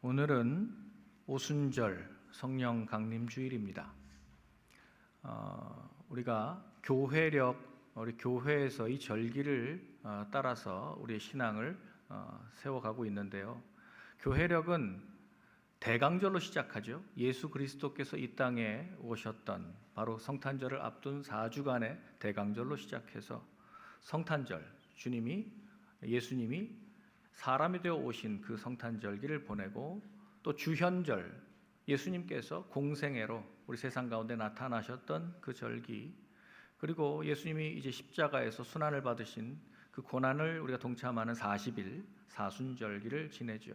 오늘은 오순절 성령 강림 주일입니다. 우리가 우리 교회에서 이 절기를 따라서 우리의 신앙을 세워가고 있는데요. 교회력은 대강절로 시작하죠. 예수 그리스도께서 이 땅에 오셨던 바로 성탄절을 앞둔 4주간의 대강절로 시작해서 성탄절, 예수님이 사람이 되어 오신 그 성탄절기를 보내고, 또 주현절, 예수님께서 공생애로 우리 세상 가운데 나타나셨던 그 절기, 그리고 예수님이 이제 십자가에서 순환을 받으신 그 고난을 우리가 동참하는 40일 사순절기를 지내죠.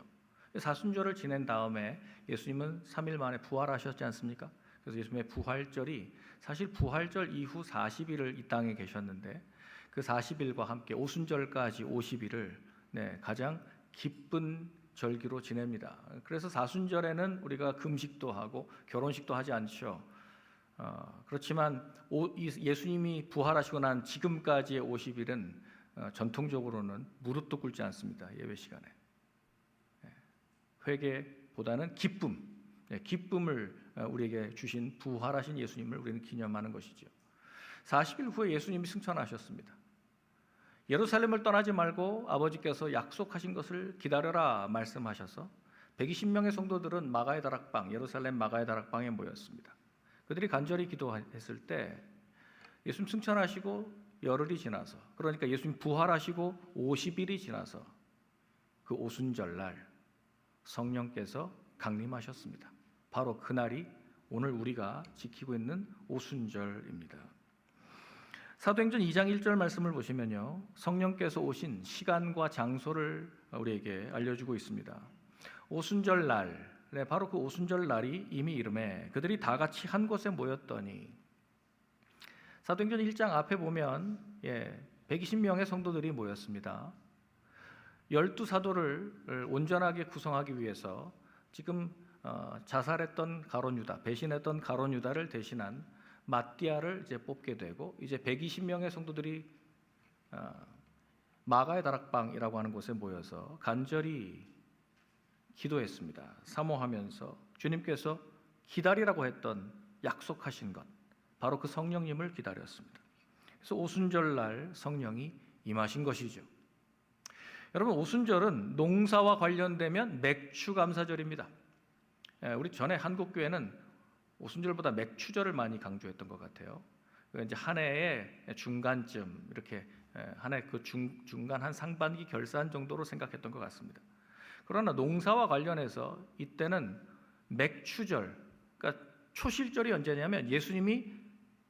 사순절을 지낸 다음에 예수님은 3일 만에 부활하셨지 않습니까? 그래서 예수님의 부활절이 사실 부활절 이후 40일을 이 땅에 계셨는데, 그 40일과 함께 오순절까지 50일을 가장 기쁜 절기로 지냅니다. 그래서 사순절에는 우리가 금식도 하고 결혼식도 하지 않죠. 그렇지만 예수님이 부활하시고 난 지금까지의 50일은 전통적으로는 무릎도 꿇지 않습니다. 예배 시간에. 회개보다는 기쁨을 우리에게 주신 부활하신 예수님을 우리는 기념하는 것이죠. 40일 후에 예수님이 승천하셨습니다. 예루살렘을 떠나지 말고 아버지께서 약속하신 것을 기다려라 말씀하셔서 120명의 성도들은 마가의 다락방, 예루살렘 마가의 다락방에 모였습니다. 그들이 간절히 기도했을 때 예수님 승천하시고 열흘이 지나서, 그러니까 예수님 부활하시고 50일이 지나서 그 오순절날 성령께서 강림하셨습니다. 바로 그날이 오늘 우리가 지키고 있는 오순절입니다. 사도행전 2장 1절 말씀을 보시면요, 성령께서 오신 시간과 장소를 우리에게 알려주고 있습니다. 오순절날, 바로 그 오순절날이 이미 이름에 그들이 다 같이 한 곳에 모였더니, 사도행전 1장 앞에 보면 120명의 성도들이 모였습니다. 12사도를 온전하게 구성하기 위해서 지금 자살했던 가룟 유다, 배신했던 가룟 유다를 대신한 마띠아를 이제 뽑게 되고, 이제 120명의 성도들이 마가의 다락방이라고 하는 곳에 모여서 간절히 기도했습니다. 사모하면서 주님께서 기다리라고 했던 약속하신 것, 바로 그 성령님을 기다렸습니다. 그래서 오순절날 성령이 임하신 것이죠. 여러분, 오순절은 농사와 관련되면 맥추감사절입니다. 우리 전에 한국교회는 오순절보다 맥추절을 많이 강조했던 것 같아요. 이제 한 해의 중간쯤, 이렇게 한 해 그 중간 한 상반기 결산 정도로 생각했던 것 같습니다. 그러나 농사와 관련해서 이때는 맥추절, 그러니까 초실절이 언제냐면 예수님이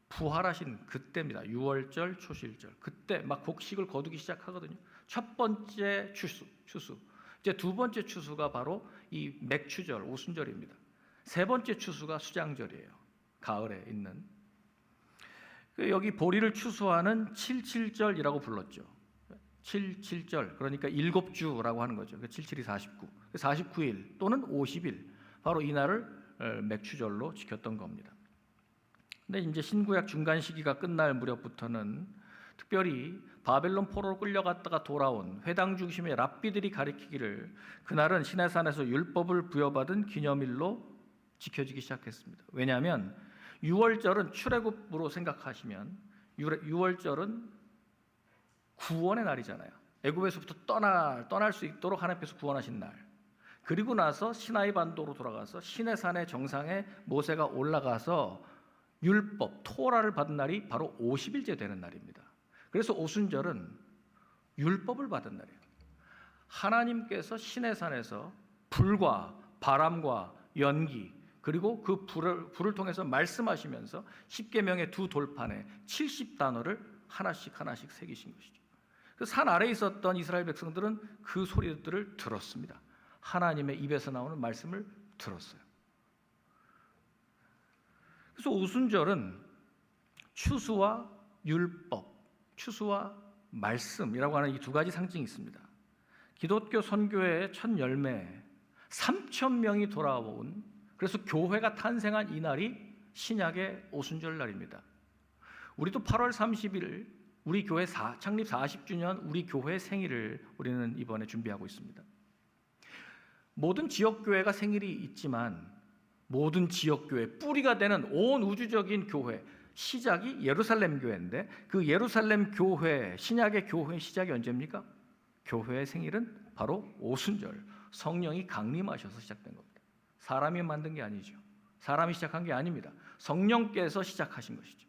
부활하신 그때입니다. 6월절, 초실절, 그때 막 곡식을 거두기 시작하거든요. 첫 번째 추수. 이제 두 번째 추수가 바로 이 맥추절, 오순절입니다. 세 번째 추수가 수장절이에요. 가을에 있는. 여기 보리를 추수하는 77절이라고 불렀죠. 77절, 그러니까 7주라고 하는 거죠. 77이 49, 49일 또는 50일, 바로 이날을 맥추절로 지켰던 겁니다. 근데 이제 신구약 중간 시기가 끝날 무렵부터는 특별히 바벨론 포로로 끌려갔다가 돌아온 회당 중심의 랍비들이 가리키기를 그날은 시내산에서 율법을 부여받은 기념일로 지켜지기 시작했습니다. 왜냐하면 6월절은 출애굽으로 생각하시면 6월절은 구원의 날이잖아요. 애굽에서부터 떠날 수 있도록 하나님께서 구원하신 날. 그리고 나서 시나이 반도로 돌아가서 시내산의 정상에 모세가 올라가서 율법, 토라를 받은 날이 바로 50일째 되는 날입니다. 그래서 오순절은 율법을 받은 날이에요. 하나님께서 시내산에서 불과 바람과 연기, 그리고 그 불을 통해서 말씀하시면서 십계명의 두 돌판에 70단어를 하나씩 새기신 것이죠. 그 산 아래에 있었던 이스라엘 백성들은 그 소리들을 들었습니다. 하나님의 입에서 나오는 말씀을 들었어요. 그래서 오순절은 추수와 율법, 추수와 말씀이라고 하는 이 두 가지 상징이 있습니다. 기독교 선교의 첫 열매, 3,000명이 돌아온, 그래서 교회가 탄생한 이 날이 신약의 오순절 날입니다. 우리도 8월 30일 우리 교회 창립 40주년 우리 교회 생일을 우리는 이번에 준비하고 있습니다. 모든 지역교회가 생일이 있지만 모든 지역교회 뿌리가 되는 온 우주적인 교회 시작이 예루살렘 교회인데, 그 예루살렘 교회, 신약의 교회의 시작이 언제입니까? 교회의 생일은 바로 오순절, 성령이 강림하셔서 시작된 겁니다. 사람이 만든 게 아니죠. 사람이 시작한 게 아닙니다. 성령께서 시작하신 것이죠.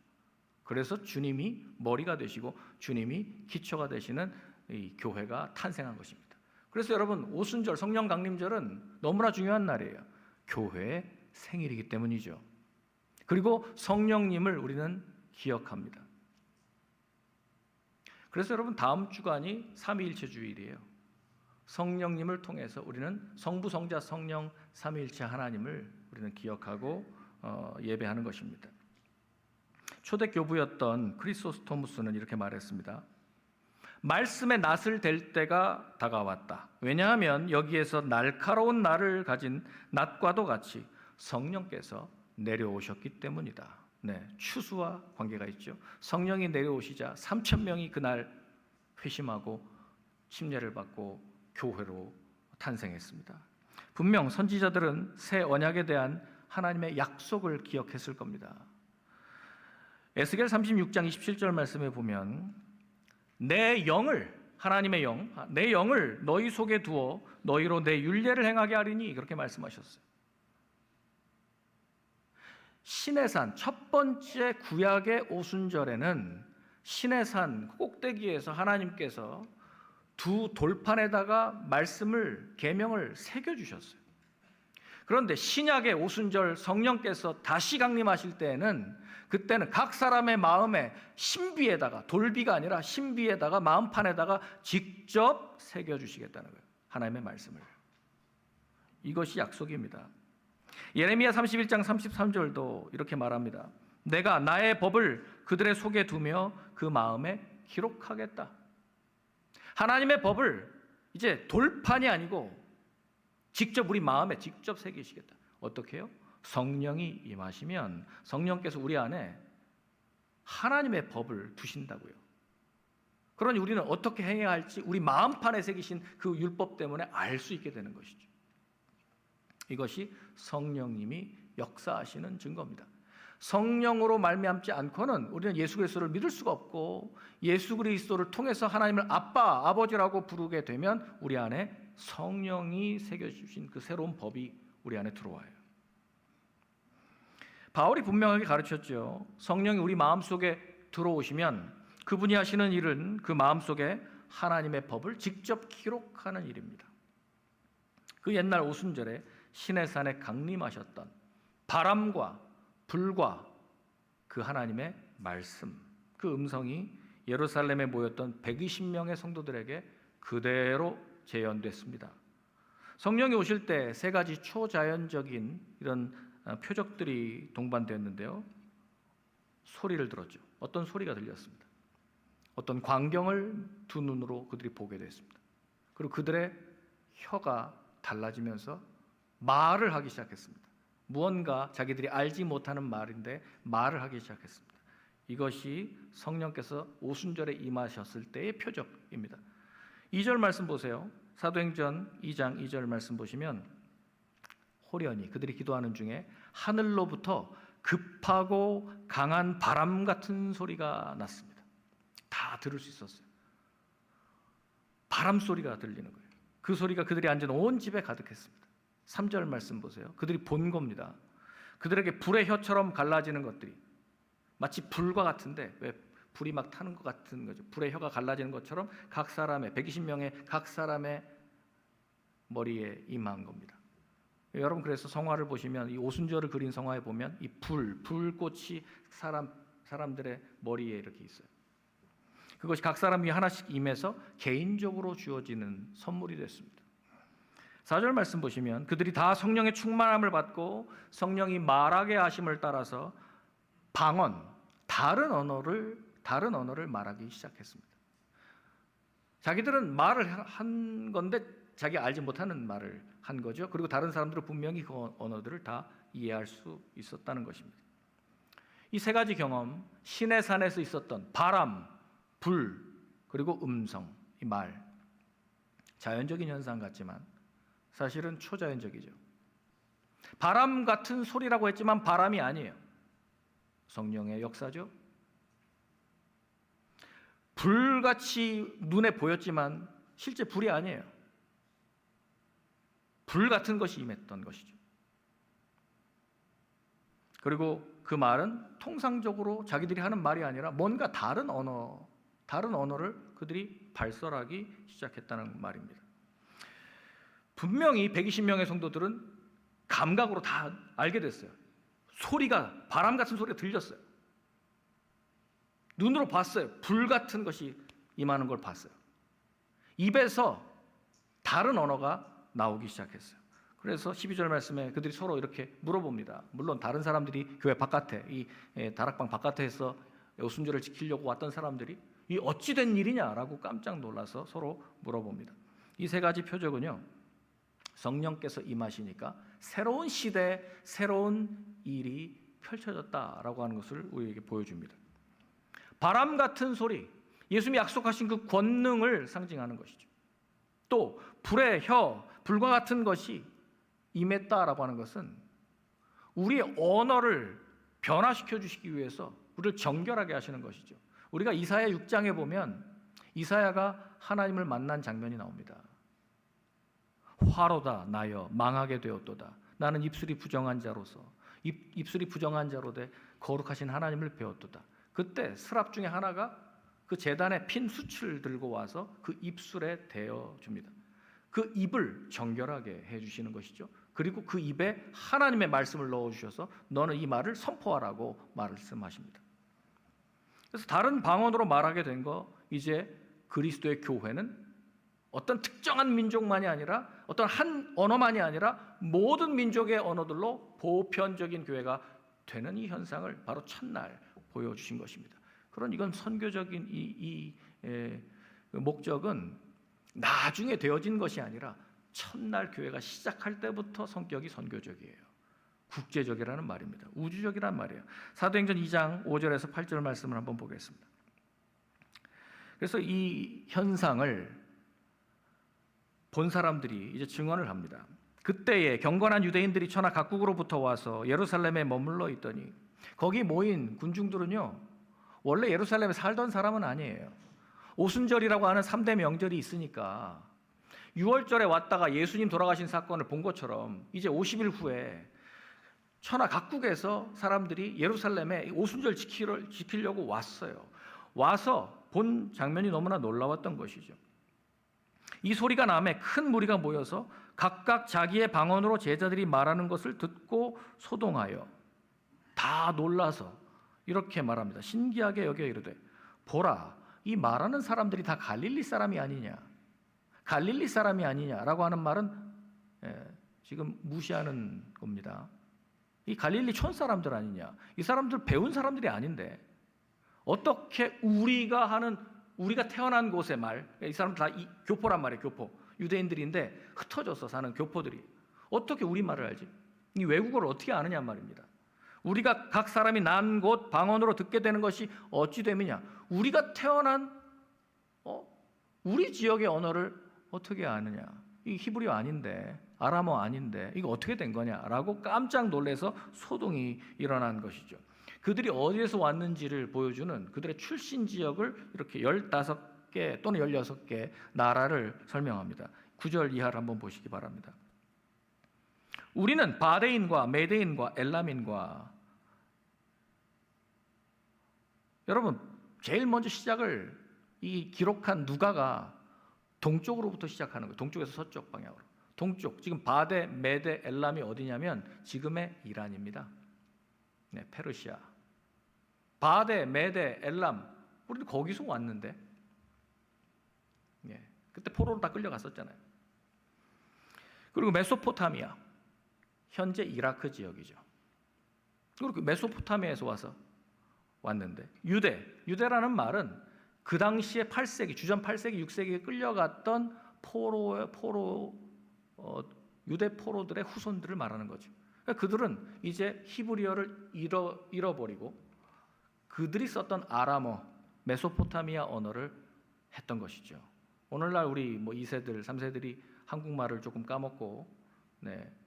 그래서 주님이 머리가 되시고 주님이 기초가 되시는 이 교회가 탄생한 것입니다. 그래서 여러분, 오순절, 성령 강림절은 너무나 중요한 날이에요. 교회의 생일이기 때문이죠. 그리고 성령님을 우리는 기억합니다. 그래서 여러분, 다음 주간이 삼위일체 주일이에요. 성령님을 통해서 우리는 성부, 성자, 성령 삼위일체 하나님을 우리는 기억하고 예배하는 것입니다. 초대 교부였던 크리소스토무스는 이렇게 말했습니다. 말씀의 낫을 댈 때가 다가왔다. 왜냐하면 여기에서 날카로운 날을 가진 낫과도 같이 성령께서 내려오셨기 때문이다. 네, 추수와 관계가 있죠. 성령이 내려오시자 3,000명이 그날 회심하고 침례를 받고 교회로 탄생했습니다. 분명 선지자들은 새 언약에 대한 하나님의 약속을 기억했을 겁니다. 에스겔 36장 27절 말씀에 보면 내 영을, 하나님의 영, 내 영을 너희 속에 두어 너희로 내 율례를 행하게 하리니, 그렇게 말씀하셨어요. 시내산 첫 번째 구약의 오순절에는 시내산 꼭대기에서 하나님께서 두 돌판에다가 말씀을, 계명을 새겨 주셨어요. 그런데 신약의 오순절 성령께서 다시 강림하실 때에는, 그때는 각 사람의 마음에 신비에다가, 돌비가 아니라 신비에다가, 마음판에다가 직접 새겨 주시겠다는 거예요. 하나님의 말씀을. 이것이 약속입니다. 예레미야 31장 33절도 이렇게 말합니다. 내가 나의 법을 그들의 속에 두며 그 마음에 기록하겠다. 하나님의 법을 이제 돌판이 아니고 직접 우리 마음에 직접 새기시겠다. 어떻게 해요? 성령이 임하시면 성령께서 우리 안에 하나님의 법을 두신다고요. 그러니 우리는 어떻게 행해야 할지 우리 마음판에 새기신 그 율법 때문에 알 수 있게 되는 것이죠. 이것이 성령님이 역사하시는 증거입니다. 성령으로 말미암지 않고는 우리는 예수 그리스도를 믿을 수가 없고, 예수 그리스도를 통해서 하나님을 아빠, 아버지라고 부르게 되면 우리 안에 성령이 새겨주신 그 새로운 법이 우리 안에 들어와요. 바울이 분명하게 가르쳤죠. 성령이 우리 마음속에 들어오시면 그분이 하시는 일은 그 마음속에 하나님의 법을 직접 기록하는 일입니다. 그 옛날 오순절에 시내산에 강림하셨던 바람과 불과 그 하나님의 말씀, 그 음성이 예루살렘에 모였던 120명의 성도들에게 그대로 재현됐습니다. 성령이 오실 때 세 가지 초자연적인 이런 표적들이 동반되었는데요. 소리를 들었죠. 어떤 소리가 들렸습니다. 어떤 광경을 두 눈으로 그들이 보게 됐습니다. 그리고 그들의 혀가 달라지면서 말을 하기 시작했습니다. 무언가 자기들이 알지 못하는 말인데 말을 하기 시작했습니다. 이것이 성령께서 오순절에 임하셨을 때의 표적입니다. 2절 말씀 보세요. 사도행전 2장 2절 말씀 보시면 호련히 그들이 기도하는 중에 하늘로부터 급하고 강한 바람 같은 소리가 났습니다. 다 들을 수 있었어요. 바람 소리가 들리는 거예요. 그 소리가 그들이 앉은 온 집에 가득했습니다. 3절 말씀 보세요. 그들이 본 겁니다. 그들에게 불의 혀처럼 갈라지는 것들이 마치 불과 같은데, 왜 불이 막 타는 것 같은 거죠. 불의 혀가 갈라지는 것처럼 각 사람의 120명의 각 사람의 머리에 임한 겁니다. 여러분, 그래서 성화를 보시면 이 오순절을 그린 성화에 보면 이 불꽃이 사람들의 머리에 이렇게 있어요. 그것이 각 사람 위에 하나씩 임해서 개인적으로 주어지는 선물이 됐습니다. 4절 말씀 보시면 그들이 다 성령의 충만함을 받고 성령이 말하게 하심을 따라서 방언, 다른 언어를 말하기 시작했습니다. 자기들은 말을 한 건데 자기 알지 못하는 말을 한 거죠. 그리고 다른 사람들은 분명히 그 언어들을 다 이해할 수 있었다는 것입니다. 이 세 가지 경험, 시내산에서 있었던 바람, 불, 그리고 음성, 이 말, 자연적인 현상 같지만 사실은 초자연적이죠. 바람 같은 소리라고 했지만 바람이 아니에요. 성령의 역사죠. 불같이 눈에 보였지만 실제 불이 아니에요. 불 같은 것이 임했던 것이죠. 그리고 그 말은 통상적으로 자기들이 하는 말이 아니라 뭔가 다른 언어를 그들이 발설하기 시작했다는 말입니다. 분명히 120명의 성도들은 감각으로 다 알게 됐어요. 소리가, 바람 같은 소리가 들렸어요. 눈으로 봤어요. 불 같은 것이 임하는 걸 봤어요. 입에서 다른 언어가 나오기 시작했어요. 그래서 12절 말씀에 그들이 서로 이렇게 물어봅니다. 물론 다른 사람들이 교회 바깥에, 이 다락방 바깥에서 오순절을 지키려고 왔던 사람들이 이 어찌 된 일이냐라고 깜짝 놀라서 서로 물어봅니다. 이 세 가지 표적은요, 성령께서 임하시니까 새로운 시대, 새로운 일이 펼쳐졌다라고 하는 것을 우리에게 보여줍니다. 바람 같은 소리, 예수님이 약속하신 그 권능을 상징하는 것이죠. 또 불의 혀, 불과 같은 것이 임했다라고 하는 것은 우리의 언어를 변화시켜 주시기 위해서 우리를 정결하게 하시는 것이죠. 우리가 이사야 6장에 보면 이사야가 하나님을 만난 장면이 나옵니다. 화로다 나여 망하게 되었도다. 나는 입술이 부정한 자로서 입술이 부정한 자로 돼 거룩하신 하나님을 배웠도다. 그때 스랍 중에 하나가 그 제단에 핀 숯을 들고 와서 그 입술에 대어 줍니다. 그 입을 정결하게 해주시는 것이죠. 그리고 그 입에 하나님의 말씀을 넣어주셔서 너는 이 말을 선포하라고 말씀하십니다. 그래서 다른 방언으로 말하게 된 거, 이제 그리스도의 교회는 어떤 특정한 민족만이 아니라 어떤 한 언어만이 아니라 모든 민족의 언어들로 보편적인 교회가 되는 이 현상을 바로 첫날 보여주신 것입니다. 그런 이건 선교적인 이 목적은 나중에 되어진 것이 아니라 첫날 교회가 시작할 때부터 성격이 선교적이에요. 국제적이라는 말입니다. 우주적이란 말이에요. 사도행전 2장 5절에서 8절 말씀을 한번 보겠습니다. 그래서 이 현상을 본 사람들이 이제 증언을 합니다. 그때에 경건한 유대인들이 천하 각국으로부터 와서 예루살렘에 머물러 있더니 거기 모인 군중들은요, 원래 예루살렘에 살던 사람은 아니에요. 오순절이라고 하는 3대 명절이 있으니까 6월절에 왔다가 예수님 돌아가신 사건을 본 것처럼 이제 50일 후에 천하 각국에서 사람들이 예루살렘에 오순절 지키려고 왔어요. 와서 본 장면이 너무나 놀라웠던 것이죠. 이 소리가 남에 큰 무리가 모여서 각각 자기의 방언으로 제자들이 말하는 것을 듣고 소동하여 다 놀라서 이렇게 말합니다. 신기하게 여겨 이르되 보라, 이 말하는 사람들이 다 갈릴리 사람이 아니냐, 갈릴리 사람이 아니냐라고 하는 말은 지금 무시하는 겁니다. 이 갈릴리 촌 사람들 아니냐, 이 사람들 배운 사람들이 아닌데 어떻게 우리가 태어난 곳의 말, 이 사람들 다 교포란 말이에요. 교포, 유대인들인데 흩어져서 사는 교포들이 어떻게 우리 말을 알지? 이 외국어를 어떻게 아느냐 말입니다. 우리가 각 사람이 난 곳 방언으로 듣게 되는 것이 어찌 됨이냐? 우리가 태어난 우리 지역의 언어를 어떻게 아느냐? 이 히브리어 아닌데, 아람어 아닌데 이거 어떻게 된 거냐라고 깜짝 놀라서 소동이 일어난 것이죠. 그들이 어디에서 왔는지를 보여주는 그들의 출신 지역을 이렇게 15개 또는 16개 나라를 설명합니다. 9절 이하를 한번 보시기 바랍니다. 우리는 바데인과 메데인과 엘람인과, 여러분 제일 먼저 시작을 이 기록한 누가가 동쪽으로부터 시작하는 거예요. 동쪽에서 서쪽 방향으로. 동쪽, 지금 바데, 메데, 엘람이 어디냐면 지금의 이란입니다. 네, 페르시아. 바데, 메데, 엘람, 우리도 거기서 왔는데, 네, 그때 포로로 다 끌려갔었잖아요. 그리고 메소포타미아, 현재 이라크 지역이죠. 그리고 메소포타미아에서 와서 왔는데, 유대라는 말은 그 당시에 8세기, 주전 8세기, 6세기에 끌려갔던 유대 포로들의 후손들을 말하는 거죠. 그러니까 그들은 이제 히브리어를 잃어버리고 그들이 썼던 아람어, 메소포타미아 언어를 했던 것이죠. 오늘날 우리 2세들, 3세들이 한국말을 조금 까먹고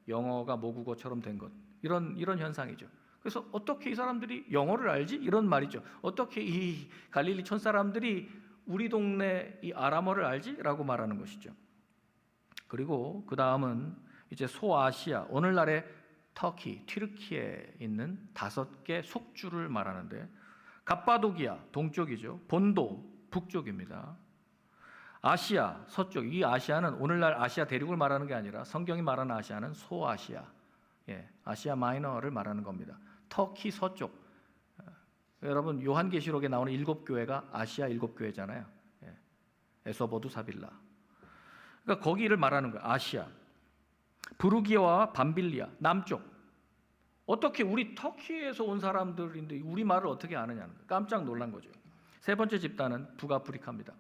영어가 모국어처럼 된 것, 이런 현상이죠. 그래서 어떻게 이 사람들이 영어를 알지? 이런 말이죠. 어떻게 이 갈릴리 촌 사람들이 우리 동네 이 아람어를 알지? 라고 말하는 것이죠. 그리고 그 다음은 이제 소아시아, 오늘날의 터키, 튀르키에 있는 5개 속주를 말하는데, 갑바도기아 동쪽이죠. 본도 북쪽입니다. 아시아 서쪽, 이 아시아는 오늘날 아시아 대륙을 말하는 게 아니라 성경이 말하는 아시아는 소아시아, 아시아 마이너를 말하는 겁니다. 터키 서쪽, 여러분 요한계시록에 나오는 7교회가 아시아 7교회잖아요. 에소보두 사빌라, 그러니까 거기를 말하는 거예요. 아시아, 부르기아와 밤빌리아 남쪽. 어떻게 우리 터키에서 온 사람들인데 우리 말을 어떻게 아느냐는 거예요. 깜짝 놀란 거죠. 세 번째 집단은 북아프리카입니다.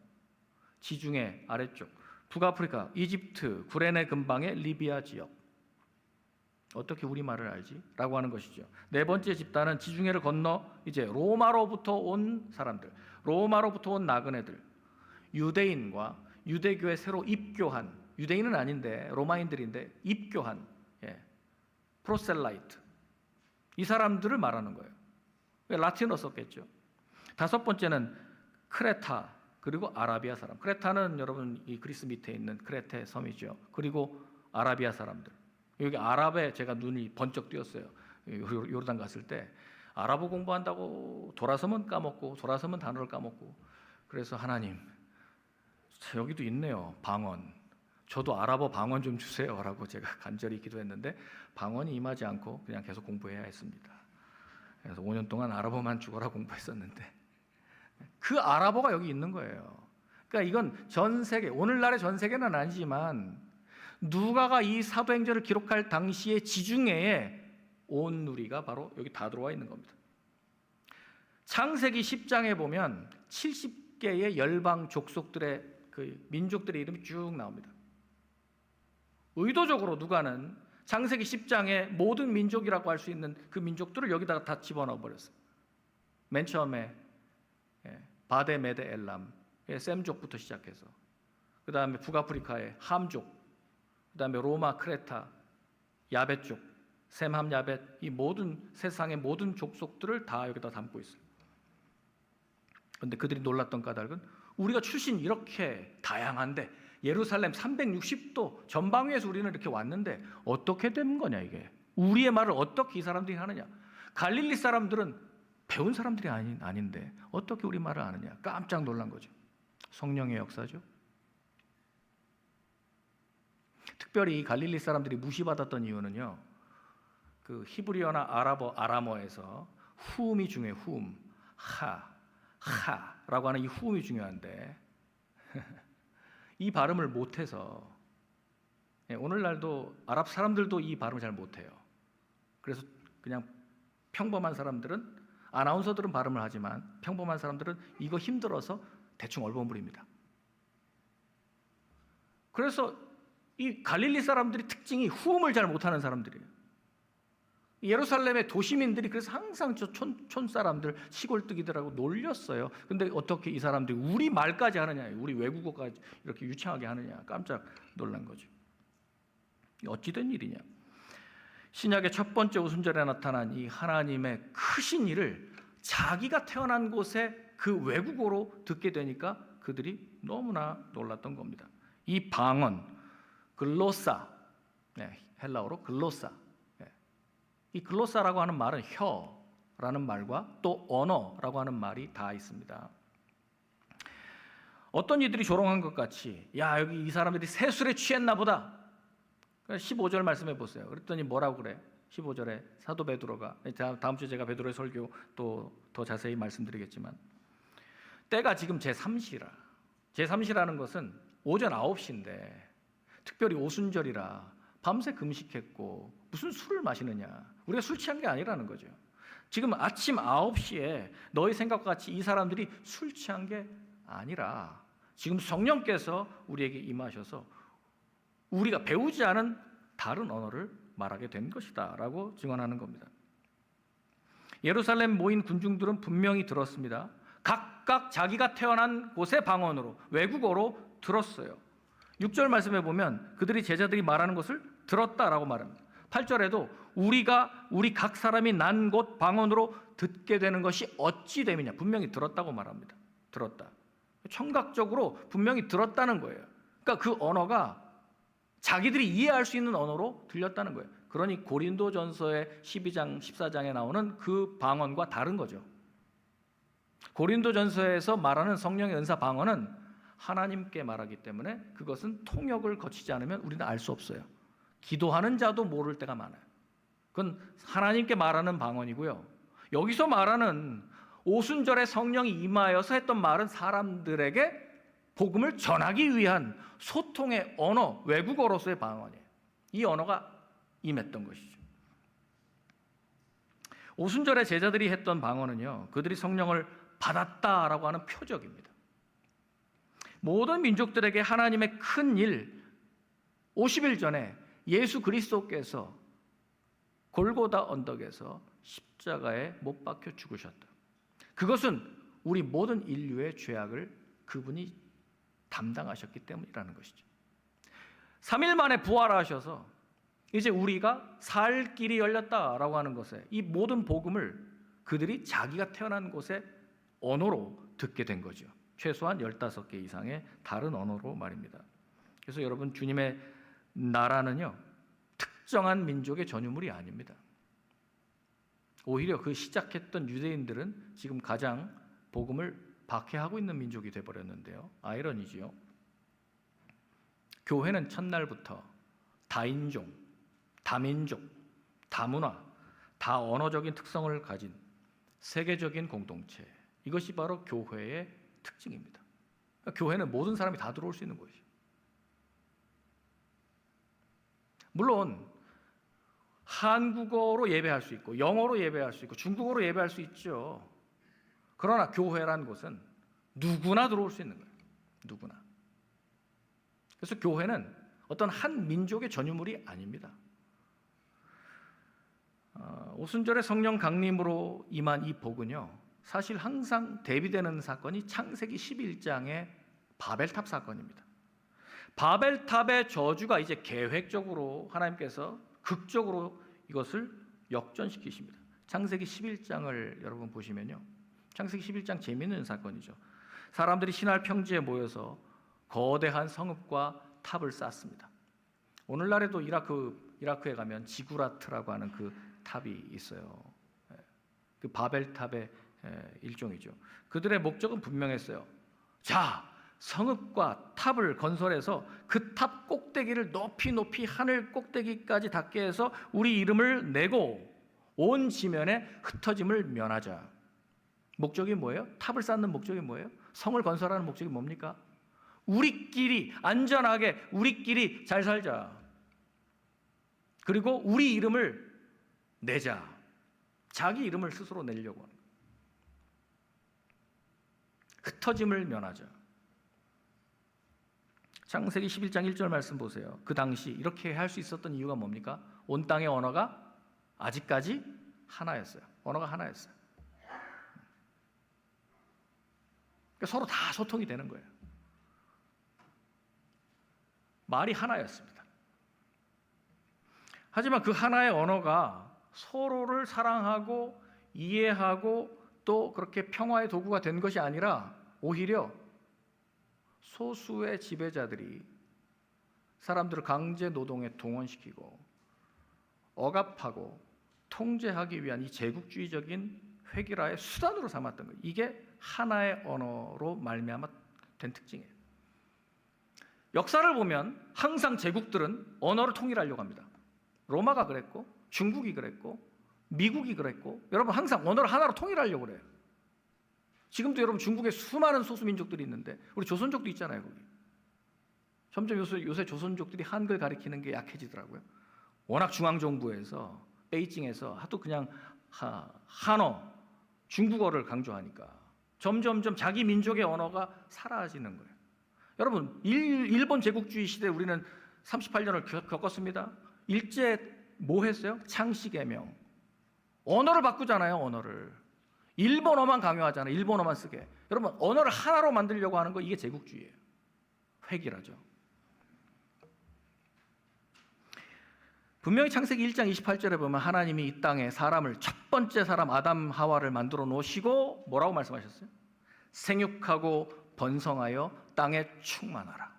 지중해 아래쪽 북아프리카, 이집트, 구레네 근방의 리비아 지역. 어떻게 우리말을 알지? 라고 하는 것이죠. 네 번째 집단은 지중해를 건너 이제 로마로부터 온 사람들, 로마로부터 온 나그네들, 유대인과 유대교에 새로 입교한, 유대인은 아닌데 로마인들인데 입교한 프로셀라이트, 이 사람들을 말하는 거예요. 라틴어 썼겠죠. 다섯 번째는 크레타, 그리고 아라비아 사람. 크레타는 여러분 이 그리스 밑에 있는 크레테 섬이죠. 그리고 아라비아 사람들. 여기 아랍에 제가 눈이 번쩍 띄었어요. 요르단 갔을 때 아랍어 공부한다고 돌아서면 까먹고 돌아서면 단어를 까먹고, 그래서 하나님 여기도 있네요, 방언. 저도 아랍어 방언 좀 주세요 라고 제가 간절히 기도했는데 방언이 임하지 않고 그냥 계속 공부해야 했습니다. 그래서 5년 동안 아랍어만 죽어라 공부했었는데 그 아랍어가 여기 있는 거예요. 그러니까 이건 전 세계, 오늘날의 전 세계는 아니지만 누가가 이 사도행전을 기록할 당시의 지중해에 온 누리가 바로 여기 다 들어와 있는 겁니다. 창세기 10장에 보면 70개의 열방 족속들의 그 민족들의 이름이 쭉 나옵니다. 의도적으로 누가는 창세기 10장에 모든 민족이라고 할 수 있는 그 민족들을 여기다가 다 집어넣어 버렸어요. 맨 처음에 바데 메데 엘람, 셈족부터 시작해서 그 다음에 북아프리카의 함족, 그 다음에 로마 크레타 야벳족, 셈함 야벳, 이 모든 세상의 모든 족속들을 다 여기다 담고 있어요. 그런데 그들이 놀랐던 까닭은 우리가 출신 이렇게 다양한데 예루살렘 360도 전방위에서 우리는 이렇게 왔는데 어떻게 된 거냐, 이게 우리의 말을 어떻게 이 사람들이 하느냐. 갈릴리 사람들은 배운 사람들이 아닌데 어떻게 우리 말을 아느냐. 깜짝 놀란 거죠. 성령의 역사죠. 특별히 갈릴리 사람들이 무시받았던 이유는요, 그 히브리어나 아람어에서 후음이 중요해요. 후음, 하라고 하는 이 후음이 중요한데 이 발음을 못해서, 오늘날도 아랍 사람들도 이 발음을 잘 못해요. 그래서 그냥 평범한 사람들은, 아나운서들은 발음을 하지만 평범한 사람들은 이거 힘들어서 대충 얼버무립니다. 그래서 이 갈릴리 사람들이 특징이 후음을 잘 못하는 사람들이에요. 예루살렘의 도시민들이 그래서 항상 저 촌 사람들, 시골뜨기들하고 놀렸어요. 근데 어떻게 이 사람들이 우리 말까지 하느냐, 우리 외국어까지 이렇게 유창하게 하느냐, 깜짝 놀란 거죠. 어찌된 일이냐. 신약의 첫 번째 오순절에 나타난 이 하나님의 크신 일을 자기가 태어난 곳에 그 외국어로 듣게 되니까 그들이 너무나 놀랐던 겁니다. 이 방언, 글로사, 헬라어로 글로사, 이 글로사라고 하는 말은 혀라는 말과 또 언어라고 하는 말이 다 있습니다. 어떤 이들이 조롱한 것 같이, 야, 여기 이 사람들이 세술에 취했나 보다. 15절 말씀해 보세요. 그랬더니 뭐라고 그래? 15절에 사도 베드로가, 다음 주에 제가 베드로의 설교 또 더 자세히 말씀드리겠지만, 때가 지금 제3시라. 제3시라는 것은 오전 9시인데 특별히 오순절이라 밤새 금식했고 무슨 술을 마시느냐. 우리가 술 취한 게 아니라는 거죠. 지금 아침 9시에 너희 생각과 같이 이 사람들이 술 취한 게 아니라 지금 성령께서 우리에게 임하셔서 우리가 배우지 않은 다른 언어를 말하게 된 것이다 라고 증언하는 겁니다. 예루살렘 모인 군중들은 분명히 들었습니다. 각각 자기가 태어난 곳의 방언으로, 외국어로 들었어요. 6절 말씀에 보면 그들이 제자들이 말하는 것을 들었다라고 말합니다. 8절에도 우리 각 사람이 난 곳 방언으로 듣게 되는 것이 어찌 됨이냐. 분명히 들었다고 말합니다. 들었다. 청각적으로 분명히 들었다는 거예요. 그러니까 그 언어가 자기들이 이해할 수 있는 언어로 들렸다는 거예요. 그러니 고린도전서의 12장, 14장에 나오는 그 방언과 다른 거죠. 고린도전서에서 말하는 성령의 은사 방언은 하나님께 말하기 때문에 그것은 통역을 거치지 않으면 우리는 알 수 없어요. 기도하는 자도 모를 때가 많아요. 그건 하나님께 말하는 방언이고요. 여기서 말하는 오순절에 성령이 임하여서 했던 말은 사람들에게 복음을 전하기 위한 소통의 언어, 외국어로서의 방언이에요. 이 언어가 임했던 것이죠. 오순절에 제자들이 했던 방언은요, 그들이 성령을 받았다라고 하는 표적입니다. 모든 민족들에게 하나님의 큰 일, 50일 전에 예수 그리스도께서 골고다 언덕에서 십자가에 못 박혀 죽으셨다. 그것은 우리 모든 인류의 죄악을 그분이 담당하셨기 때문이라는 것이죠. 3일 만에 부활하셔서 이제 우리가 살 길이 열렸다라고 하는 것에 이 모든 복음을 그들이 자기가 태어난 곳의 언어로 듣게 된 거죠. 최소한 15개 이상의 다른 언어로 말입니다. 그래서 여러분, 주님의 나라는요, 특정한 민족의 전유물이 아닙니다. 오히려 그 시작했던 유대인들은 지금 가장 복음을 박해하고 있는 민족이 되어버렸는데요. 아이러니지요. 교회는 첫날부터 다인종, 다민족, 다문화, 다언어적인 특성을 가진 세계적인 공동체, 이것이 바로 교회의 특징입니다. 그러니까 교회는 모든 사람이 다 들어올 수 있는 곳이에요. 물론 한국어로 예배할 수 있고 영어로 예배할 수 있고 중국어로 예배할 수 있죠. 그러나 교회란 곳은 누구나 들어올 수 있는 거예요. 누구나. 그래서 교회는 어떤 한 민족의 전유물이 아닙니다. 오순절의 성령 강림으로 임한 이 복은요, 사실 항상 대비되는 사건이 창세기 11장의 바벨탑 사건입니다. 바벨탑의 저주가 이제 계획적으로 하나님께서 극적으로 이것을 역전시키십니다. 창세기 11장을 여러분 보시면요, 창세기 11장 재미있는 사건이죠. 사람들이 신할 평지에 모여서 거대한 성읍과 탑을 쌓습니다. 오늘날에도 이라크에 가면 지구라트라고 하는 그 탑이 있어요. 그 바벨탑의 일종이죠. 그들의 목적은 분명했어요. 자, 성읍과 탑을 건설해서 그 탑 꼭대기를 높이 하늘 꼭대기까지 닿게 해서 우리 이름을 내고 온 지면에 흩어짐을 면하자. 목적이 뭐예요? 탑을 쌓는 목적이 뭐예요? 성을 건설하는 목적이 뭡니까? 우리끼리 안전하게 우리끼리 잘 살자. 그리고 우리 이름을 내자. 자기 이름을 스스로 내려고 하는 거예요. 흩어짐을 면하자. 창세기 11장 1절 말씀 보세요. 그 당시 이렇게 할 수 있었던 이유가 뭡니까? 온 땅의 언어가 아직까지 하나였어요. 언어가 하나였어요. 그러니까 서로 다 소통이 되는 거예요. 말이 하나였습니다. 하지만 그 하나의 언어가 서로를 사랑하고 이해하고 또 그렇게 평화의 도구가 된 것이 아니라 오히려 소수의 지배자들이 사람들을 강제 노동에 동원시키고 억압하고 통제하기 위한 이 제국주의적인 획일화의 수단으로 삼았던 거예요. 이게 하나의 언어로 말미암아 된 특징이에요. 역사를 보면 항상 제국들은 언어를 통일하려고 합니다. 로마가 그랬고 중국이 그랬고 미국이 그랬고, 여러분 항상 언어를 하나로 통일하려고 그래요. 지금도 여러분 중국에 수많은 소수민족들이 있는데 우리 조선족도 있잖아요. 거기. 점점 요새 조선족들이 한글 가리키는 게 약해지더라고요. 워낙 중앙정부에서 베이징에서 하도 그냥 한어, 중국어를 강조하니까 점점점 자기 민족의 언어가 사라지는 거예요. 여러분 일본 제국주의 시대에 우리는 38년을 겪었습니다. 일제 뭐 했어요? 창씨개명. 언어를 바꾸잖아요. 언어를. 일본어만 강요하잖아요. 일본어만 쓰게. 여러분 언어를 하나로 만들려고 하는 거 이게 제국주의예요. 획일하죠. 분명히 창세기 1장 28절에 보면 하나님이 이 땅에 사람을 첫 번째 사람 아담 하와를 만들어 놓으시고 뭐라고 말씀하셨어요? 생육하고 번성하여 땅에 충만하라.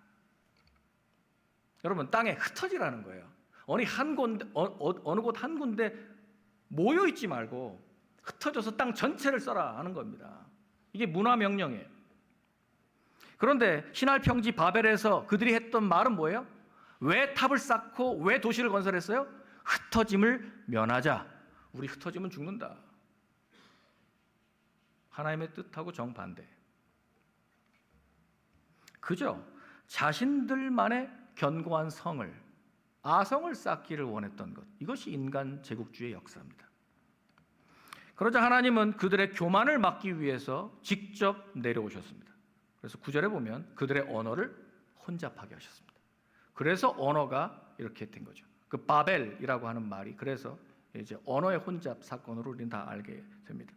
여러분, 땅에 흩어지라는 거예요. 어느 곳 한 군데 모여 있지 말고 흩어져서 땅 전체를 써라 하는 겁니다. 이게 문화 명령이에요. 그런데 신할 평지 바벨에서 그들이 했던 말은 뭐예요? 왜 탑을 쌓고 왜 도시를 건설했어요? 흩어짐을 면하자. 우리 흩어지면 죽는다. 하나님의 뜻하고 정반대. 그저 자신들만의 견고한 성을, 아성을 쌓기를 원했던 것. 이것이 인간 제국주의의 역사입니다. 그러자 하나님은 그들의 교만을 막기 위해서 직접 내려오셨습니다. 그래서 9절에 보면 그들의 언어를 혼잡하게 하셨습니다. 그래서 언어가 이렇게 된 거죠. 그 바벨이라고 하는 말이 그래서 이제 언어의 혼잡 사건으로 우리는 다 알게 됩니다.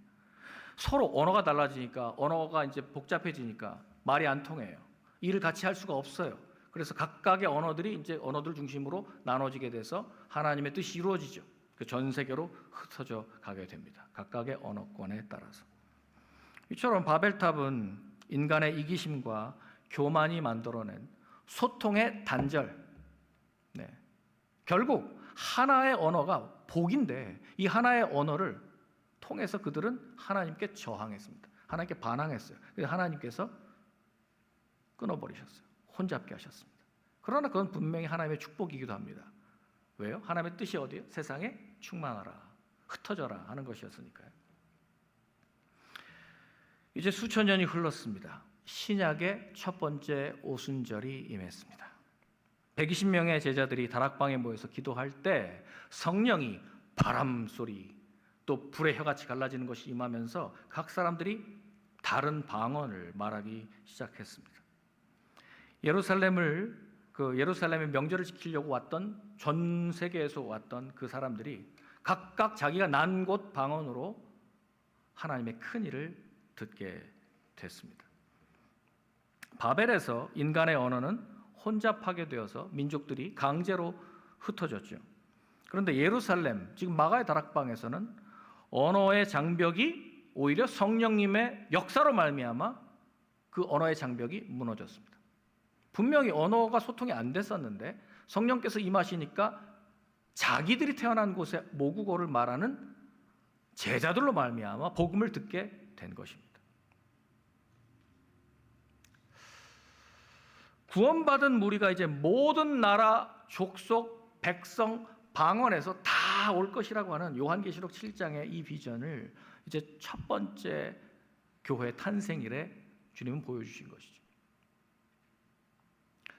서로 언어가 달라지니까, 언어가 이제 복잡해지니까 말이 안 통해요. 일을 같이 할 수가 없어요. 그래서 각각의 언어들이 이제 언어들 중심으로 나눠지게 돼서 하나님의 뜻이 이루어지죠. 그 전 세계로 흩어져 가게 됩니다. 각각의 언어권에 따라서. 이처럼 바벨탑은 인간의 이기심과 교만이 만들어낸 소통의 단절. 네. 결국 하나의 언어가 복인데 이 하나의 언어를 통해서 그들은 하나님께 저항했습니다. 하나님께 반항했어요. 그래서 하나님께서 끊어버리셨어요. 혼잡게 하셨습니다. 그러나 그건 분명히 하나님의 축복이기도 합니다. 왜요? 하나님의 뜻이 어디예요? 세상에 충만하라, 흩어져라 하는 것이었으니까요. 이제 수천 년이 흘렀습니다. 신약의 첫 번째 오순절이 임했습니다. 120명의 제자들이 다락방에 모여서 기도할 때 성령이 바람 소리 또 불의 혀같이 갈라지는 것이 임하면서 각 사람들이 다른 방언을 말하기 시작했습니다. 예루살렘의 명절을 지키려고 왔던, 전 세계에서 왔던 그 사람들이 각각 자기가 난 곳 방언으로 하나님의 큰 일을 듣게 됐습니다. 바벨에서 인간의 언어는 혼잡하게 되어서 민족들이 강제로 흩어졌죠. 그런데 예루살렘, 지금 마가의 다락방에서는 언어의 장벽이 오히려 성령님의 역사로 말미암아 그 언어의 장벽이 무너졌습니다. 분명히 언어가 소통이 안 됐었는데 성령께서 임하시니까 자기들이 태어난 곳에 모국어를 말하는 제자들로 말미암아 복음을 듣게 된 것입니다. 구원받은 무리가 이제 모든 나라, 족속, 백성, 방언에서 다 올 것이라고 하는 요한계시록 7장의 이 비전을 이제 첫 번째 교회 탄생일에 주님은 보여주신 것이죠.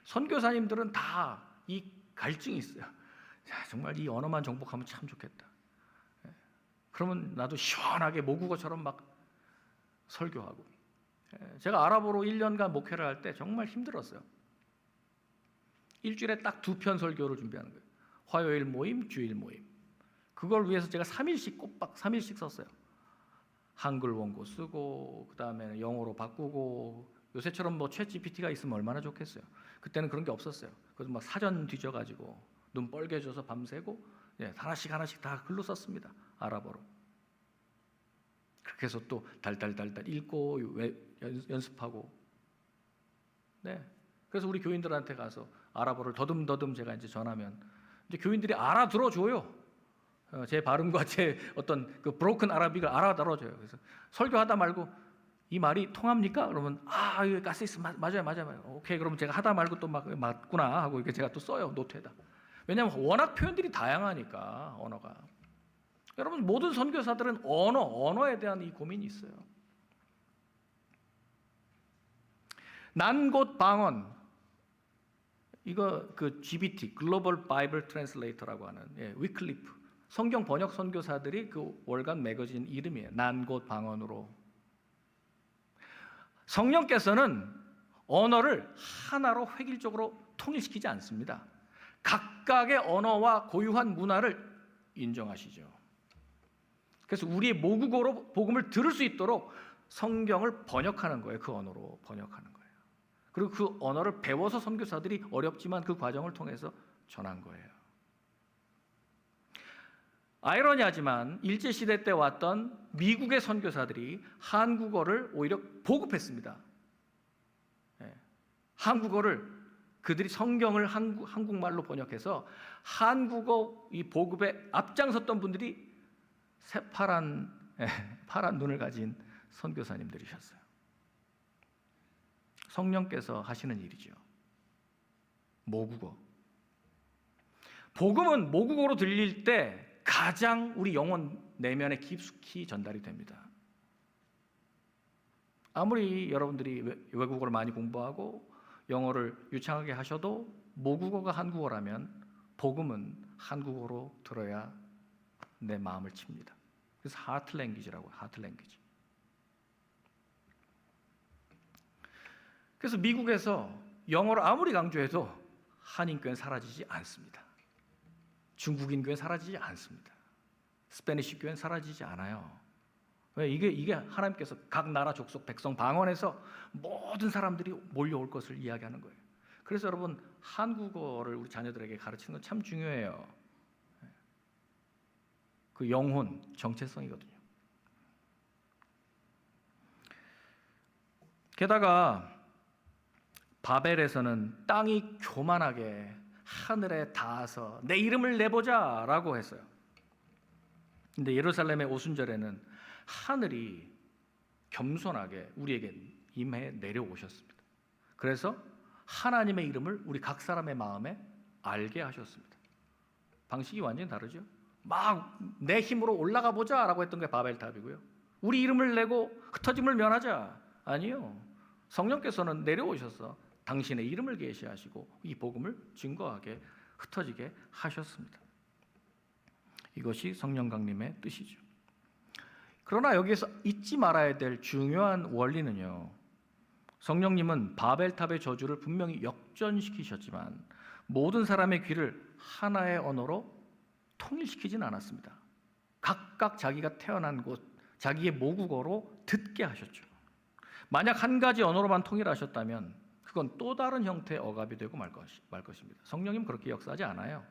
선교사님들은 다 이 갈증이 있어요. 야, 정말 이 언어만 정복하면 참 좋겠다. 그러면 나도 시원하게 모국어처럼 막 설교하고. 제가 아랍어로 1년간 목회를 할 때 정말 힘들었어요. 일주일에 딱 2편 설교를 준비하는 거예요. 화요일 모임, 주일 모임. 그걸 위해서 제가 3일씩 꼬박 3일씩 썼어요. 한글 원고 쓰고 그다음에 영어로 바꾸고, 요새처럼 뭐 챗 GPT가 있으면 얼마나 좋겠어요. 그때는 그런 게 없었어요. 그래서 막 사전 뒤져가지고 눈 뻘개져서 밤새고 하나씩 다 글로 썼습니다. 아랍어로. 그렇게 해서 또 달달달달 읽고 연습하고. 네. 그래서 우리 교인들한테 가서 아랍어를 더듬더듬 제가 이제 전하면 이제 교인들이 알아들어줘요. 제 발음과 제 어떤 그 브로큰 아라빅을 알아들어줘요. 그래서 설교하다 말고 이 말이 통합니까? 그러면 이거 가스이스 맞아요. 오케이, 그러면 제가 하다 말고 또 맞구나 하고 이렇게 제가 또 써요, 노트에다. 왜냐하면 워낙 표현들이 다양하니까 언어가. 여러분, 모든 선교사들은 언어에 대한 이 고민이 있어요. 난 곳 방언, 이거 그 GBT 글로벌 바이블 트랜슬레이터라고 하는 위클리프 성경 번역 선교사들이 그 월간 매거진 이름이에요. 난 곳 방언으로. 성령께서는 언어를 하나로 획일적으로 통일시키지 않습니다. 각각의 언어와 고유한 문화를 인정하시죠. 그래서 우리의 모국어로 복음을 들을 수 있도록 성경을 번역하는 거예요. 그 언어로 번역하는 거예요. 그리고 그 언어를 배워서 선교사들이 어렵지만 그 과정을 통해서 전한 거예요. 아이러니하지만 일제시대 때 왔던 미국의 선교사들이 한국어를 오히려 보급했습니다. 한국어를 그들이 성경을 한국말로 번역해서 한국어 이 보급에 앞장섰던 분들이 새파란 파란 눈을 가진 선교사님들이셨어요. 성령께서 하시는 일이죠. 모국어. 복음은 모국어로 들릴 때 가장 우리 영혼 내면에 깊숙이 전달이 됩니다. 아무리 여러분들이 외국어를 많이 공부하고 영어를 유창하게 하셔도 모국어가 한국어라면 복음은 한국어로 들어야 내 마음을 칩니다. 그래서 하트 랭귀지라고, 하트 랭귀지. 그래서 미국에서 영어를 아무리 강조해도 한인교회는 사라지지 않습니다. 중국인 교회는 사라지지 않습니다. 스페니시 교회는 사라지지 않아요. 왜? 이게 하나님께서 각 나라 족속 백성 방언에서 모든 사람들이 몰려올 것을 이야기하는 거예요. 그래서 여러분 한국어를 우리 자녀들에게 가르치는 건 참 중요해요. 그 영혼, 정체성이거든요. 게다가 바벨에서는 땅이 교만하게 하늘에 닿아서 내 이름을 내보자 라고 했어요. 근데 예루살렘의 오순절에는 하늘이 겸손하게 우리에게 임해 내려오셨습니다. 그래서 하나님의 이름을 우리 각 사람의 마음에 알게 하셨습니다. 방식이 완전히 다르죠. 막 내 힘으로 올라가 보자 라고 했던 게 바벨탑이고요. 우리 이름을 내고 흩어짐을 면하자. 아니요. 성령께서는 내려오셔서 당신의 이름을 계시하시고 이 복음을 증거하게 흩어지게 하셨습니다. 이것이 성령 강림의 뜻이죠. 그러나 여기에서 잊지 말아야 될 중요한 원리는요, 성령님은 바벨탑의 저주를 분명히 역전시키셨지만 모든 사람의 귀를 하나의 언어로 통일시키진 않았습니다. 각각 자기가 태어난 곳, 자기의 모국어로 듣게 하셨죠. 만약 한 가지 언어로만 통일하셨다면 그건 또 다른 형태의 억압이 되고 말 것입니다. 성령님은 그렇게 역사하지 않아요.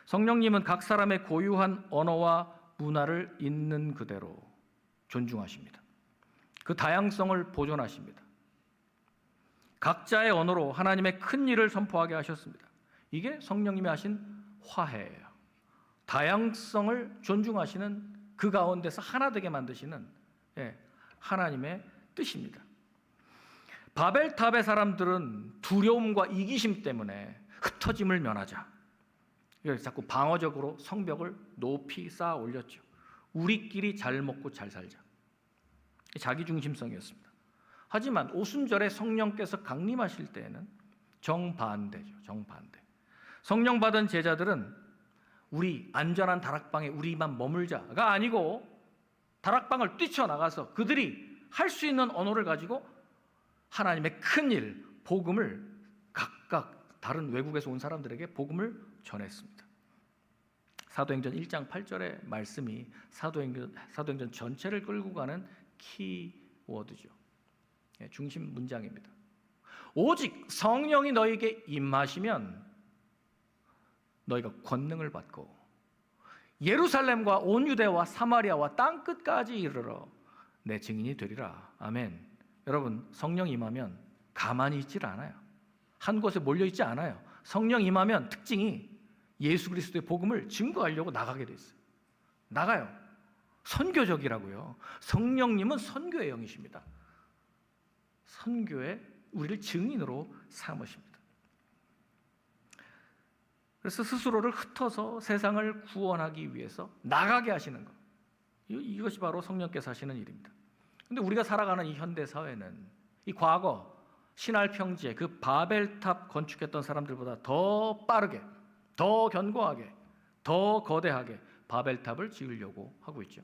성령님은 각 사람의 고유한 언어와 문화를 있는 그대로 존중하십니다. 그 다양성을 보존하십니다. 각자의 언어로 하나님의 큰 일을 선포하게 하셨습니다. 이게 성령님이 하신 화해예요. 다양성을 존중하시는 그 가운데서 하나 되게 만드시는 하나님의 뜻입니다. 바벨탑의 사람들은 두려움과 이기심 때문에 흩어짐을 면하자, 그래서 자꾸 방어적으로 성벽을 높이 쌓아 올렸죠. 우리끼리 잘 먹고 잘 살자. 자기중심성이었습니다. 하지만 오순절에 성령께서 강림하실 때에는 정반대죠. 정반대. 성령 받은 제자들은 우리 안전한 다락방에 우리만 머물자가 아니고 다락방을 뛰쳐나가서 그들이 할 수 있는 언어를 가지고 하나님의 큰 일, 복음을 각각 다른 외국에서 온 사람들에게 복음을 전했습니다. 사도행전 1장 8절의 말씀이 사도행전 전체를 끌고 가는 키워드죠. 중심 문장입니다. 오직 성령이 너희에게 임하시면 너희가 권능을 받고 예루살렘과 온 유대와 사마리아와 땅 끝까지 이르러 내 증인이 되리라. 아멘. 여러분, 성령 임하면 가만히 있질 않아요. 한 곳에 몰려 있지 않아요. 성령 임하면 특징이 예수 그리스도의 복음을 증거하려고 나가게 돼 있어요. 나가요. 선교적이라고요. 성령님은 선교의 영이십니다. 선교에 우리를 증인으로 삼으십니다. 그래서 스스로를 흩어서 세상을 구원하기 위해서 나가게 하시는 것, 이것이 바로 성령께서 하시는 일입니다. 그런데 우리가 살아가는 이 현대 사회는 이 과거 신할 평지에 그 바벨탑 건축했던 사람들보다 더 빠르게, 더 견고하게, 더 거대하게 바벨탑을 지으려고 하고 있죠.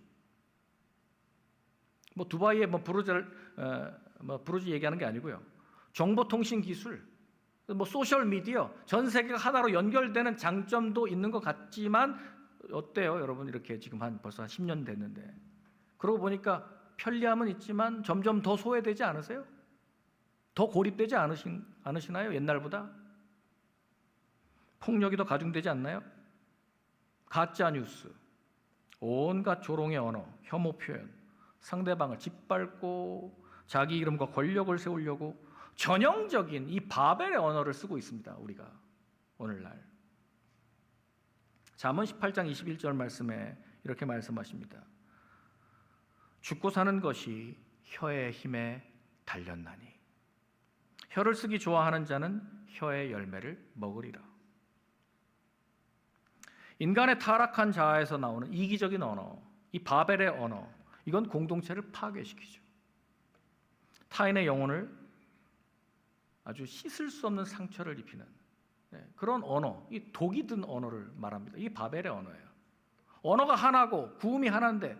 두바이의 부르즈 얘기하는 게 아니고요. 정보통신 기술, 소셜 미디어, 전 세계가 하나로 연결되는 장점도 있는 것 같지만 어때요, 여러분? 이렇게 지금 벌써 한 10년 됐는데 그러고 보니까 편리함은 있지만 점점 더 소외되지 않으세요? 더 고립되지 않으시나요? 옛날보다? 폭력이 더 가중되지 않나요? 가짜 뉴스, 온갖 조롱의 언어, 혐오 표현, 상대방을 짓밟고 자기 이름과 권력을 세우려고 전형적인 이 바벨의 언어를 쓰고 있습니다. 우리가 오늘날 잠언 18장 21절 말씀에 이렇게 말씀하십니다. 죽고 사는 것이 혀의 힘에 달렸나니 혀를 쓰기 좋아하는 자는 혀의 열매를 먹으리라. 인간의 타락한 자아에서 나오는 이기적인 언어, 이 바벨의 언어, 이건 공동체를 파괴시키죠. 타인의 영혼을 아주 씻을 수 없는 상처를 입히는 그런 언어, 이 독이 든 언어를 말합니다. 이 바벨의 언어예요. 언어가 하나고 구음이 하나인데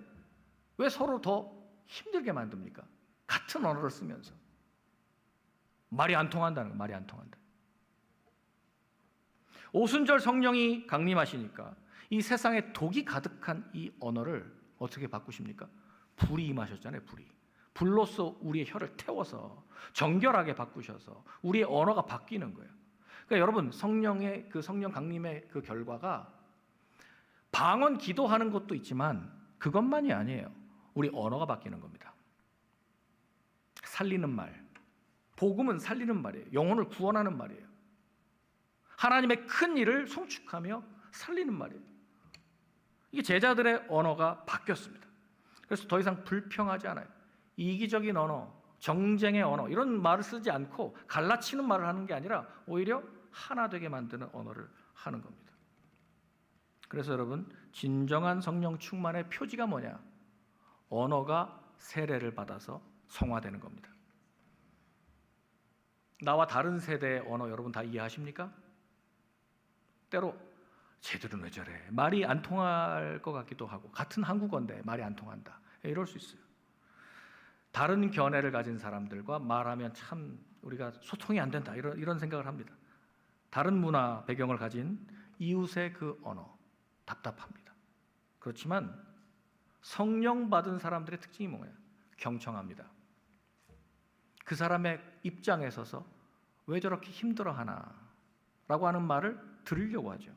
왜 서로 더 힘들게 만듭니까? 같은 언어를 쓰면서 말이 안 통한다는 거예요. 말이 안 통한다. 오순절 성령이 강림하시니까 이 세상에 독이 가득한 이 언어를 어떻게 바꾸십니까? 불이 임하셨잖아요. 불로써 우리의 혀를 태워서 정결하게 바꾸셔서 우리의 언어가 바뀌는 거예요. 그러니까 여러분, 성령의 그 성령 강림의 그 결과가 방언 기도하는 것도 있지만 그것만이 아니에요. 우리 언어가 바뀌는 겁니다. 살리는 말, 복음은 살리는 말이에요. 영혼을 구원하는 말이에요. 하나님의 큰 일을 송축하며 살리는 말이에요. 이게 제자들의 언어가 바뀌었습니다. 그래서 더 이상 불평하지 않아요. 이기적인 언어, 정쟁의 언어 이런 말을 쓰지 않고 갈라치는 말을 하는 게 아니라 오히려 하나 되게 만드는 언어를 하는 겁니다. 그래서 여러분, 진정한 성령 충만의 표지가 뭐냐? 언어가 세례를 받아서 성화되는 겁니다. 나와 다른 세대의 언어 여러분 다 이해하십니까? 때로 쟤들은 왜 저래? 말이 안 통할 것 같기도 하고 같은 한국어인데 말이 안 통한다. 이럴 수 있어요. 다른 견해를 가진 사람들과 말하면 참 우리가 소통이 안 된다 이런 생각을 합니다. 다른 문화 배경을 가진 이웃의 그 언어 답답합니다. 그렇지만 성령 받은 사람들의 특징이 뭐예요? 경청합니다. 그 사람의 입장에 서서 왜 저렇게 힘들어하나 라고 하는 말을 들으려고 하죠.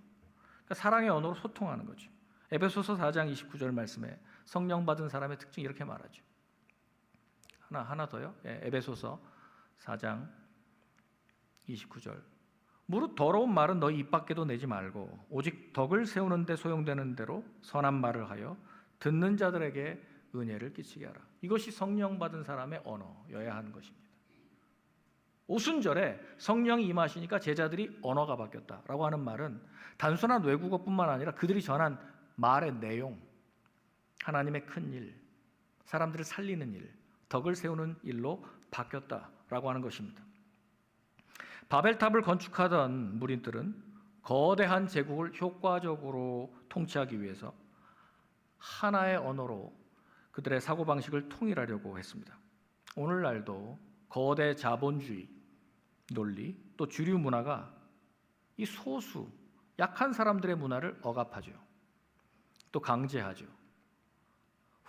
그러니까 사랑의 언어로 소통하는 거죠. 에베소서 4장 29절 말씀에 성령 받은 사람의 특징 이렇게 말하죠. 하나 더요. 에베소서 4장 29절. 무릇 더러운 말은 너희 입 밖에도 내지 말고 오직 덕을 세우는 데 소용되는 대로 선한 말을 하여 듣는 자들에게 은혜를 끼치게 하라. 이것이 성령 받은 사람의 언어여야 하는 것입니다. 오순절에 성령이 임하시니까 제자들이 언어가 바뀌었다라고 하는 말은 단순한 외국어뿐만 아니라 그들이 전한 말의 내용, 하나님의 큰 일, 사람들을 살리는 일, 덕을 세우는 일로 바뀌었다라고 하는 것입니다. 바벨탑을 건축하던 무린들은 거대한 제국을 효과적으로 통치하기 위해서 하나의 언어로 그들의 사고방식을 통일하려고 했습니다. 오늘날도 거대 자본주의 논리 또 주류 문화가 이 소수 약한 사람들의 문화를 억압하죠. 또 강제하죠.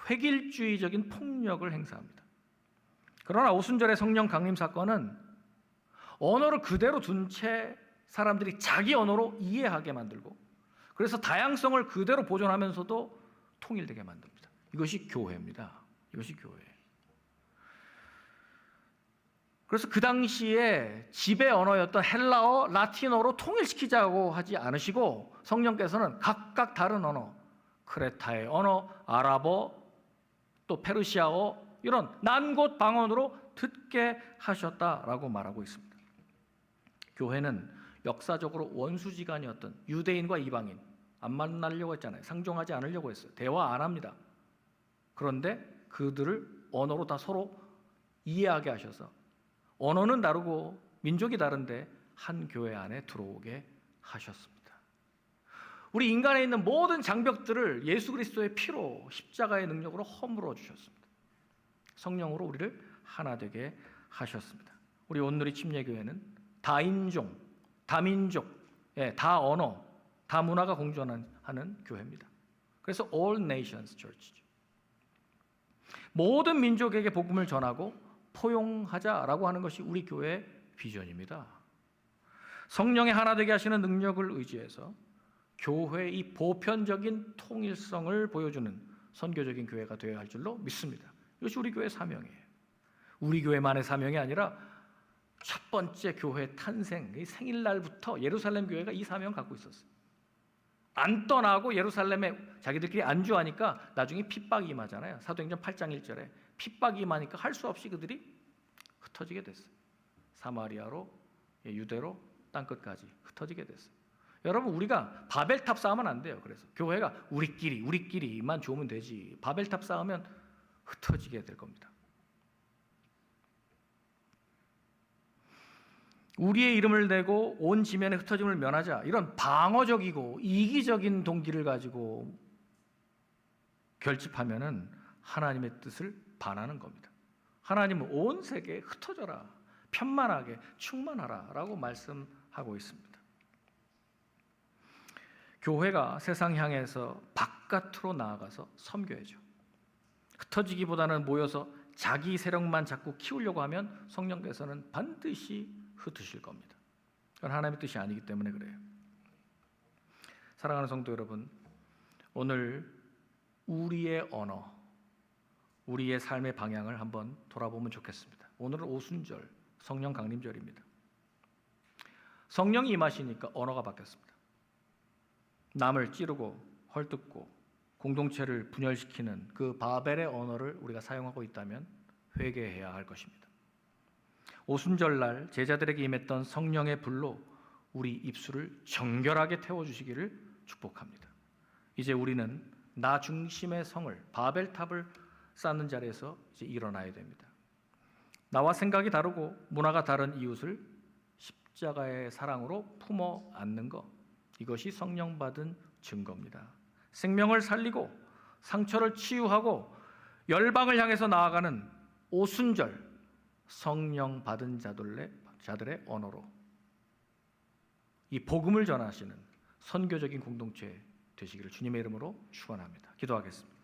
획일주의적인 폭력을 행사합니다. 그러나 오순절의 성령 강림 사건은 언어를 그대로 둔 채 사람들이 자기 언어로 이해하게 만들고 그래서 다양성을 그대로 보존하면서도 통일되게 만듭니다. 이것이 교회입니다. 이것이 교회. 그래서 그 당시에 지배 언어였던 헬라어, 라틴어로 통일시키자고 하지 않으시고 성령께서는 각각 다른 언어, 크레타의 언어, 아랍어, 또 페르시아어 이런 난곳 방언으로 듣게 하셨다라고 말하고 있습니다. 교회는 역사적으로 원수지간이었던 유대인과 이방인 안 만나려고 했잖아요. 상종하지 않으려고 했어요. 대화 안 합니다. 그런데 그들을 언어로 다 서로 이해하게 하셔서 언어는 다르고 민족이 다른데 한 교회 안에 들어오게 하셨습니다. 우리 인간에 있는 모든 장벽들을 예수 그리스도의 피로 십자가의 능력으로 허물어 주셨습니다. 성령으로 우리를 하나 되게 하셨습니다. 우리 온누리 침례교회는 다인종, 다민족, 다 언어, 다 문화가 공존하는 교회입니다. 그래서 All Nations Church죠. 모든 민족에게 복음을 전하고 포용하자라고 하는 것이 우리 교회의 비전입니다. 성령의 하나 되게 하시는 능력을 의지해서 교회의 이 보편적인 통일성을 보여주는 선교적인 교회가 되어야 할 줄로 믿습니다. 이것이 우리 교회의 사명이에요. 우리 교회만의 사명이 아니라 첫 번째 교회 탄생, 생일날부터 예루살렘 교회가 이 사명을 갖고 있었어요. 안 떠나고 예루살렘에 자기들끼리 안주하니까 나중에 핍박이 임하잖아요. 사도행전 8장 1절에 핍박이 임하니까 할 수 없이 그들이 흩어지게 됐어요. 사마리아로, 유대로, 땅끝까지 흩어지게 됐어요. 여러분, 우리가 바벨탑 쌓으면 안 돼요. 그래서 교회가 우리끼리만 좋으면 되지, 바벨탑 쌓으면 흩어지게 될 겁니다. 우리의 이름을 대고 온 지면의 흩어짐을 면하자, 이런 방어적이고 이기적인 동기를 가지고 결집하면은 하나님의 뜻을 반하는 겁니다. 하나님은 온 세계에 흩어져라, 편만하게 충만하라 라고 말씀하고 있습니다. 교회가 세상 향해서 바깥으로 나아가서 섬겨야죠. 흩어지기보다는 모여서 자기 세력만 자꾸 키우려고 하면 성령께서는 반드시 흩으실 겁니다. 그건 하나님의 뜻이 아니기 때문에 그래요. 사랑하는 성도 여러분, 오늘 우리의 언어, 우리의 삶의 방향을 한번 돌아보면 좋겠습니다. 오늘은 오순절, 성령 강림절입니다. 성령이 임하시니까 언어가 바뀌었습니다. 남을 찌르고 헐뜯고 공동체를 분열시키는 그 바벨의 언어를 우리가 사용하고 있다면 회개해야 할 것입니다. 오순절날 제자들에게 임했던 성령의 불로 우리 입술을 정결하게 태워주시기를 축복합니다. 이제 우리는 나 중심의 성을, 바벨탑을 쌓는 자리에서 이제 일어나야 됩니다. 나와 생각이 다르고 문화가 다른 이웃을 십자가의 사랑으로 품어 안는 것, 이것이 성령 받은 증거입니다. 생명을 살리고 상처를 치유하고 열방을 향해서 나아가는 오순절, 성령 받은 자들의 언어로 이 복음을 전하시는 선교적인 공동체 되시기를 주님의 이름으로 축원합니다. 기도하겠습니다.